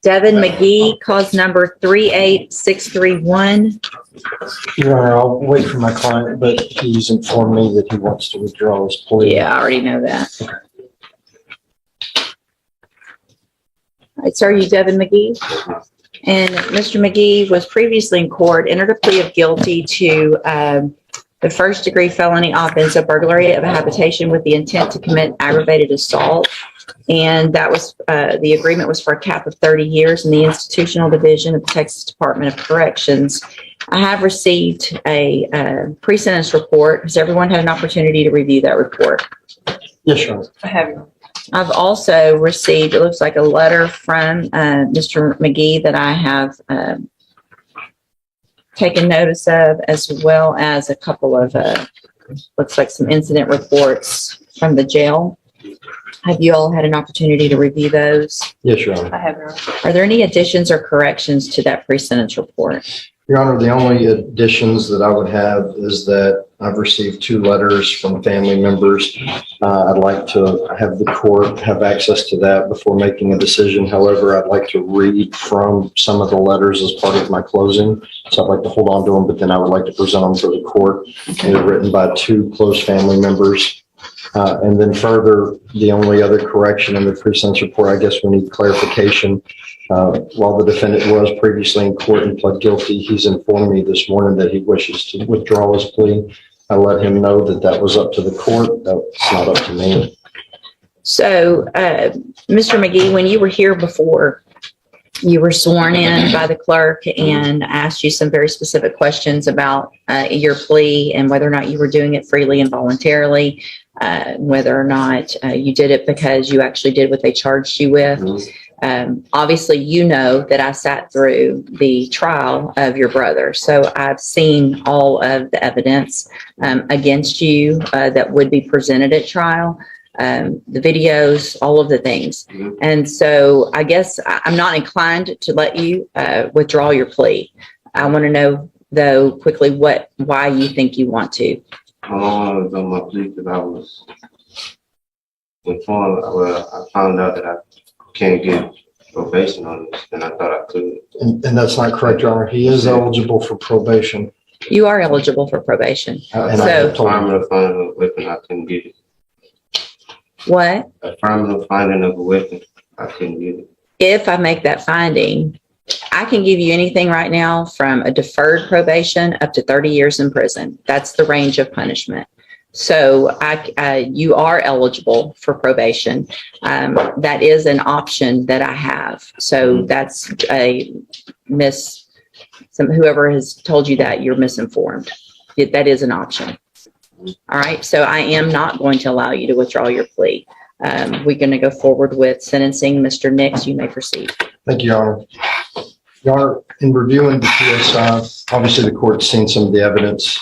Devin McGee, cause number 38631. Your Honor, I'll wait for my client, but he's informed me that he wants to withdraw his plea. Yeah, I already know that. All right, sir, are you Devin McGee? And Mr. McGee was previously in court, entered a plea of guilty to the first-degree felony offense of burglary of a habitation with the intent to commit aggravated assault. And that was, the agreement was for a cap of 30 years in the institutional division of the Texas Department of Corrections. I have received a pre-sentence report. Has everyone had an opportunity to review that report? Yes, Your Honor. I have. I've also received, it looks like a letter from Mr. McGee that I have taken notice of, as well as a couple of, looks like some incident reports from the jail. Have you all had an opportunity to review those? Yes, Your Honor. I have. Are there any additions or corrections to that pre-sentence report? Your Honor, the only additions that I would have is that I've received 2 letters from family members. I'd like to have the court have access to that before making a decision. However, I'd like to read from some of the letters as part of my closing. So I'd like to hold on to them, but then I would like to present them to the court. They're written by 2 close family members. And then further, the only other correction in the pre-sentence report, I guess we need clarification. While the defendant was previously in court and pled guilty, he's informed me this morning that he wishes to withdraw his plea. I let him know that that was up to the court. That's not up to me. So, Mr. McGee, when you were here before, you were sworn in by the clerk and asked you some very specific questions about your plea and whether or not you were doing it freely and voluntarily, whether or not you did it because you actually did what they charged you with. Obviously, you know that I sat through the trial of your brother, so I've seen all of the evidence against you that would be presented at trial. The videos, all of the things. And so I guess I'm not inclined to let you withdraw your plea. I want to know, though, quickly why you think you want to. I was on my plea because I was informed. Well, I found out that I can't get probation on this, and I thought I could. And that's not correct, Your Honor. He is eligible for probation. You are eligible for probation. And I have told him. Affirmative finding of a weapon, I couldn't get it. What? Affirmative finding of a weapon, I couldn't get it. If I make that finding, I can give you anything right now from a deferred probation up to 30 years in prison. That's the range of punishment. So you are eligible for probation. That is an option that I have. So that's whoever has told you that, you're misinformed. That is an option. All right. So I am not going to allow you to withdraw your plea. We're going to go forward with sentencing. Mr. Nix, you may proceed. Thank you, Your Honor. Your Honor, in reviewing the PSI, obviously the court's seen some of the evidence.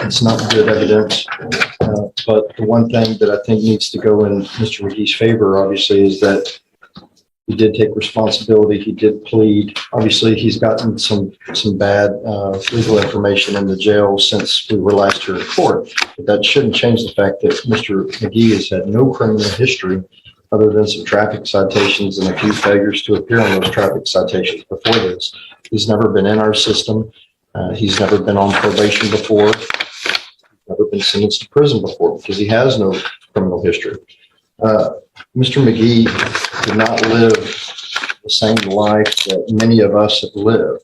It's not good evidence. But the one thing that I think needs to go in Mr. McGee's favor, obviously, is that he did take responsibility. He did plead. Obviously, he's gotten some bad legal information in the jail since we were last here in court. But that shouldn't change the fact that Mr. McGee has had no criminal history other than some traffic citations and a few failures to appear on those traffic citations before this. He's never been in our system. He's never been on probation before. He's never been sentenced to prison before because he has no criminal history. Mr. McGee did not live the same life that many of us have lived.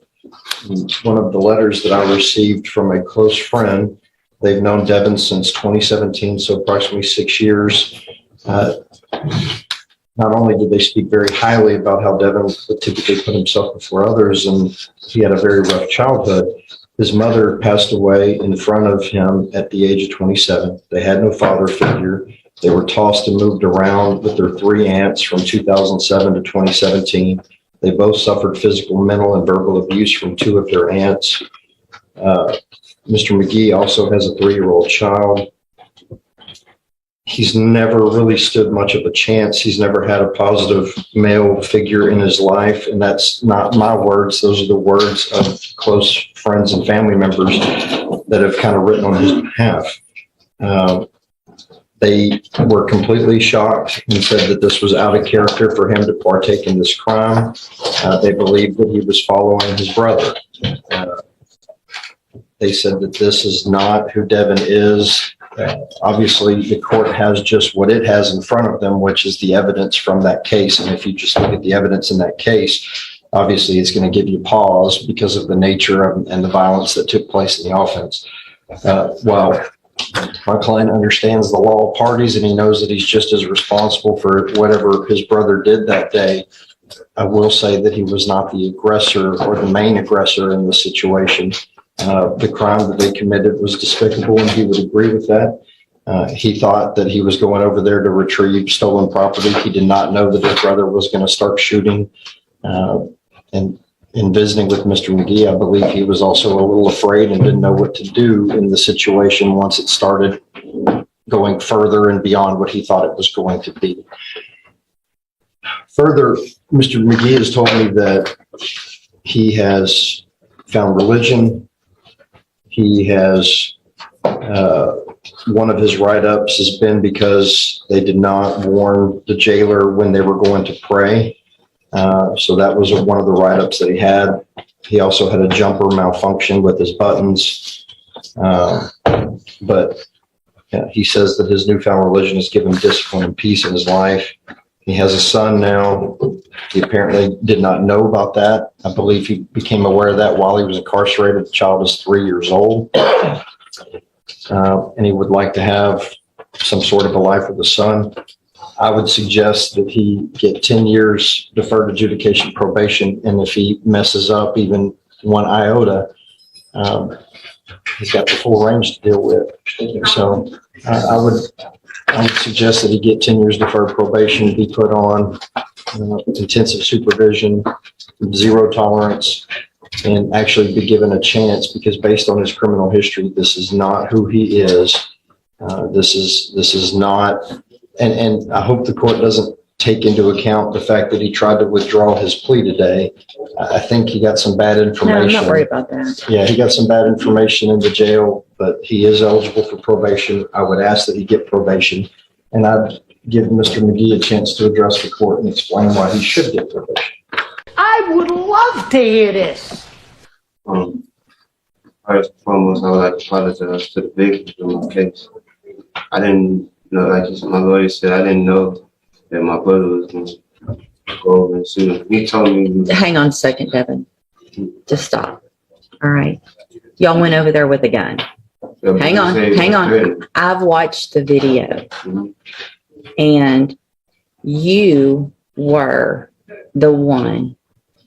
One of the letters that I received from a close friend, they've known Devin since 2017, so approximately 6 years. Not only did they speak very highly about how Devin would typically put himself before others, and he had a very rough childhood, his mother passed away in front of him at the age of 27. They had no father figure. They were tossed and moved around with their 3 aunts from 2007 to 2017. They both suffered physical, mental, and verbal abuse from 2 of their aunts. Mr. McGee also has a 3-year-old child. He's never really stood much of a chance. He's never had a positive male figure in his life. And that's not my words. Those are the words of close friends and family members that have kind of written on his behalf. They were completely shocked and said that this was out of character for him to partake in this crime. They believed that he was following his brother. They said that this is not who Devin is. Obviously, the court has just what it has in front of them, which is the evidence from that case. And if you just look at the evidence in that case, obviously it's going to give you pause because of the nature and the violence that took place in the offense. While my client understands the law of parties and he knows that he's just as responsible for whatever his brother did that day, I will say that he was not the aggressor or the main aggressor in the situation. The crime that they committed was despicable, and he would agree with that. He thought that he was going over there to retrieve stolen property. He did not know that his brother was going to start shooting. And in visiting with Mr. McGee, I believe he was also a little afraid and didn't know what to do in the situation once it started going further and beyond what he thought it was going to be. Further, Mr. McGee has told me that he has found religion. He has, one of his write-ups has been because they did not warn the jailer when they were going to pray. So that was one of the write-ups that he had. He also had a jumper malfunction with his buttons. But he says that his newfound religion has given him discipline and peace in his life. He has a son now. He apparently did not know about that. I believe he became aware of that while he was incarcerated. The child is 3 years old. And he would like to have some sort of a life with a son. I would suggest that he get 10 years deferred adjudication probation, and if he messes up even one iota, he's got the full range to deal with. So I would suggest that he get 10 years deferred probation, be put on intensive supervision, zero tolerance, and actually be given a chance, because based on his criminal history, this is not who he is. This is not. And I hope the court doesn't take into account the fact that he tried to withdraw his plea today. I think he got some bad information. No, I'm not worried about that. Yeah, he got some bad information in the jail, but he is eligible for probation. I would ask that he get probation, and I'd give Mr. McGee a chance to address the court and explain why he should get probation. I would love to hear this. First and foremost, I would like to apologize to the victims in my case. I didn't know, like my lawyer said, I didn't know that my brother was going to go over and sue him. He told me. Hang on a second, Devin. Just stop. All right. Y'all went over there with a gun. Hang on. I've watched the video, and you were the one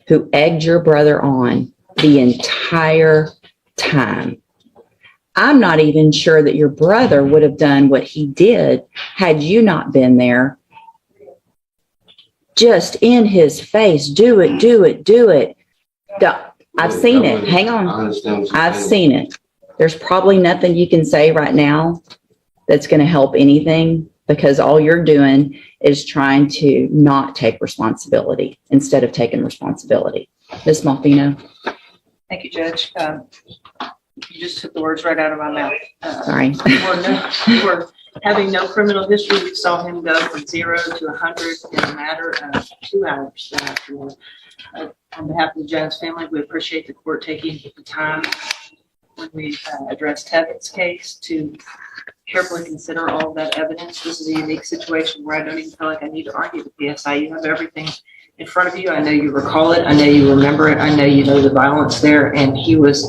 who egged your brother on the entire time. I'm not even sure that your brother would have done what he did had you not been there. Just in his face, do it, do it, do it. I've seen it. Hang on. I've seen it. There's probably nothing you can say right now that's going to help anything, because all you're doing is trying to not take responsibility instead of taking responsibility. Ms. Malfino. Thank you, Judge. You just took the words right out of my mouth. Sorry. You were having no criminal history. We saw him go from 0 to 100 in a matter of 2 hours that afternoon. On behalf of the Jones family, we appreciate the court taking the time when we addressed Tevin's case to carefully consider all of that evidence. This is a unique situation where I don't even feel like I need to argue the PSI. You have everything in front of you. I know you recall it. I know you remember it. I know you know the violence there, and he was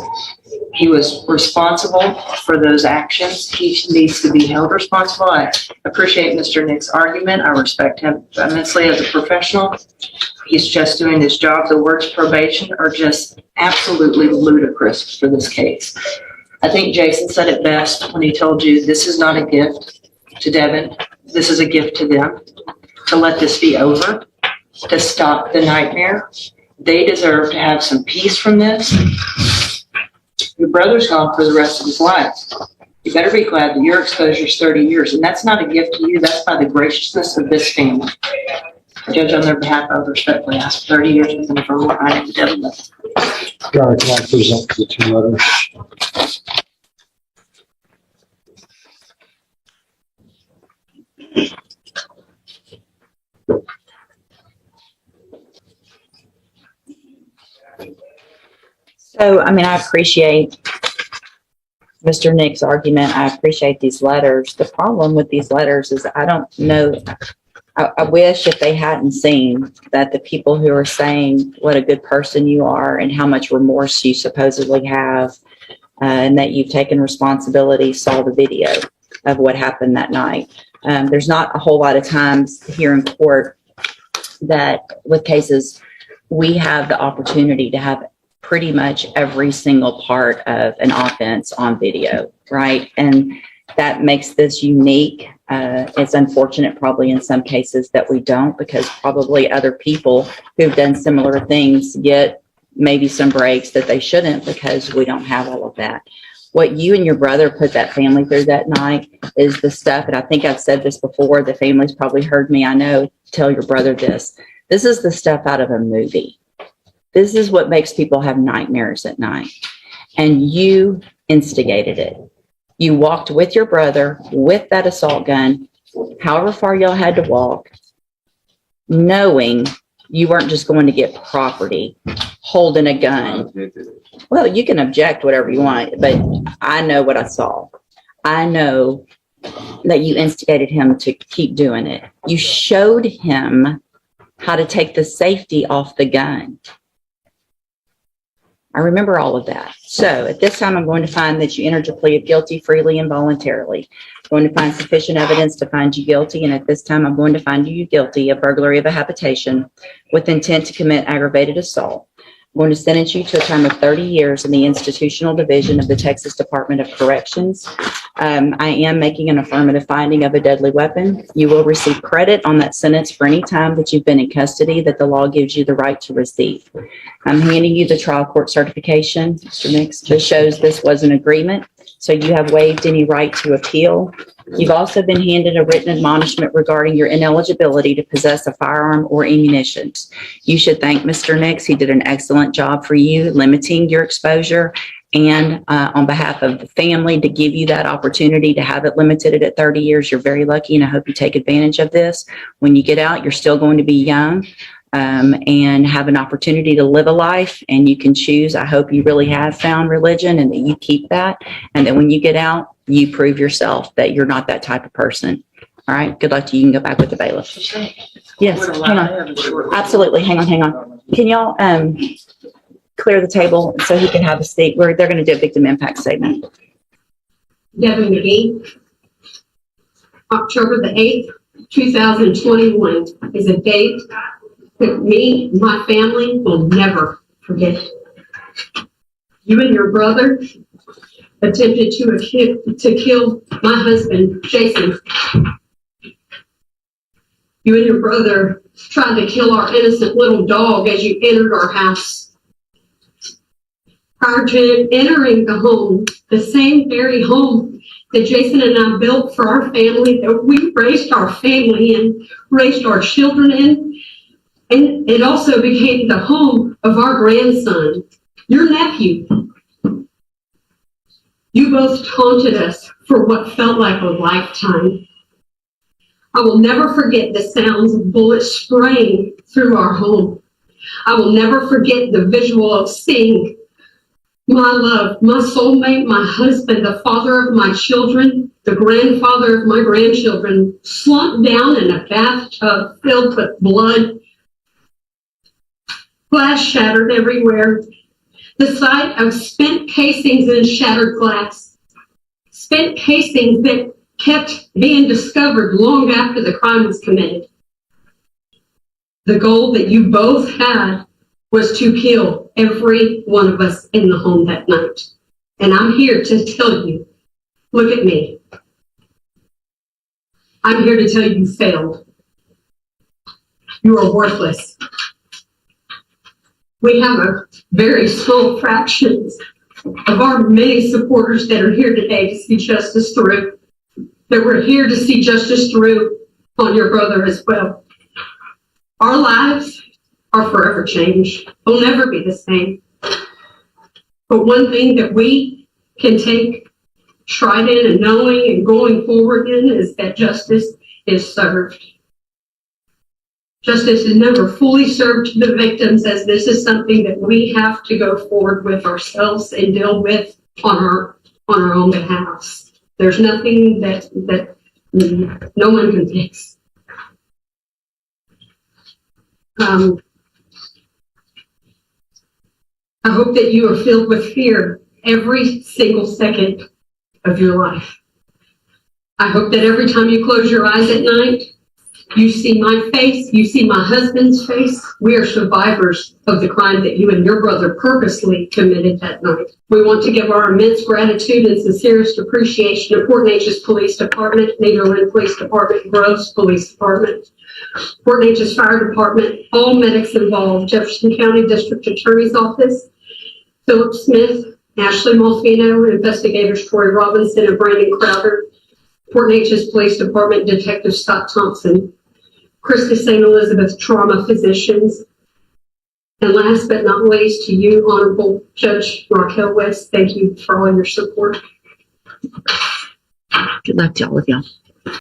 responsible for those actions. He needs to be held responsible. I appreciate Mr. Nick's argument. I respect him immensely as a professional. He's just doing his job. The words probation are just absolutely ludicrous for this case. I think Jason said it best when he told you this is not a gift to Devin. This is a gift to them, to let this be over, to stop the nightmare. They deserve to have some peace from this. Your brother's gone for the rest of his life. You better be glad that your exposure is 30 years, and that's not a gift to you. That's by the graciousness of this family. Judge, on their behalf, I would respectfully ask 30 years with them for what I did. Your Honor, can I present the 2 letters? So, I mean, I appreciate Mr. Nick's argument. I appreciate these letters. The problem with these letters is I don't know. I wish if they hadn't seen that the people who are saying what a good person you are and how much remorse you supposedly have and that you've taken responsibility saw the video of what happened that night. There's not a whole lot of times here in court that with cases we have the opportunity to have pretty much every single part of an offense on video, right? And that makes this unique. It's unfortunate probably in some cases that we don't, because probably other people who've done similar things get maybe some breaks that they shouldn't because we don't have all of that. What you and your brother put that family through that night is the stuff, and I think I've said this before, the family's probably heard me, I know, tell your brother this. This is the stuff out of a movie. This is what makes people have nightmares at night. And you instigated it. You walked with your brother with that assault gun, however far y'all had to walk, knowing you weren't just going to get property holding a gun. Well, you can object whatever you want, but I know what I saw. I know that you instigated him to keep doing it. You showed him how to take the safety off the gun. I remember all of that. So at this time, I'm going to find that you entered your plea of guilty freely and voluntarily. I'm going to find sufficient evidence to find you guilty. And at this time, I'm going to find you guilty of burglary of a habitation with intent to commit aggravated assault. I'm going to sentence you to a term of 30 years in the institutional division of the Texas Department of Corrections. I am making an affirmative finding of a deadly weapon. You will receive credit on that sentence for any time that you've been in custody that the law gives you the right to receive. I'm handing you the trial court certification, Mr. Nix, that shows this was an agreement. So you have waived any right to appeal. You've also been handed a written admonishment regarding your ineligibility to possess a firearm or ammunition. You should thank Mr. Nix. He did an excellent job for you, limiting your exposure, and on behalf of the family to give you that opportunity to have it limited at 30 years. You're very lucky, and I hope you take advantage of this. When you get out, you're still going to be young and have an opportunity to live a life, and you can choose. I hope you really have found religion and that you keep that, and that when you get out, you prove yourself that you're not that type of person. All right. Good luck to you. You can go back with the bailiff. Yes. Hang on. Absolutely. Hang on. Can y'all clear the table so he can have a seat? They're going to do a victim impact statement. Devin McGee, October the 8th, 2021 is a date that me, my family will never forget. You and your brother attempted to kill my husband, Jason. You and your brother tried to kill our innocent little dog as you entered our house. Prior to entering the home, the same very home that Jason and I built for our family, that we raised our family in, raised our children in, and it also became the home of our grandson, your nephew. You both taunted us for what felt like a lifetime. I will never forget the sounds of bullets spraying through our home. I will never forget the visual of seeing my love, my soulmate, my husband, the father of my children, the grandfather of my grandchildren, slumped down in a bathtub filled with blood, glass shattered everywhere. The sight of spent casings and shattered glass, spent casings that kept being discovered long after the crime was committed. The goal that you both had was to kill every one of us in the home that night. And I'm here to tell you, look at me. I'm here to tell you you failed. You are worthless. We have a very small fraction of our many supporters that are here today to see justice through, that we're here to see justice through on your brother as well. Our lives are forever changed. They'll never be the same. But one thing that we can take pride in and knowing and going forward in is that justice is served. Justice is never fully served to the victims, as this is something that we have to go forward with ourselves and deal with on our own behalf. There's nothing that no one can fix. I hope that you are filled with fear every single second of your life. I hope that every time you close your eyes at night, you see my face, you see my husband's face. We are survivors of the crime that you and your brother purposely committed that night. We want to give our immense gratitude and sincerest appreciation to Port Neches Police Department, Nederland Police Department, Groves Police Department, Port Neches Fire Department, all medics involved, Jefferson County District Attorney's Office, Philip Smith, Ashley Molfino, investigators Troy Robinson and Brandon Crowder, Port Neches Police Department Detective Scott Thompson, Krista St. Elizabeth Trauma Physicians, and last but not least, to you, Honorable Judge Raquel West, thank you for all your support. Good luck to all of y'all.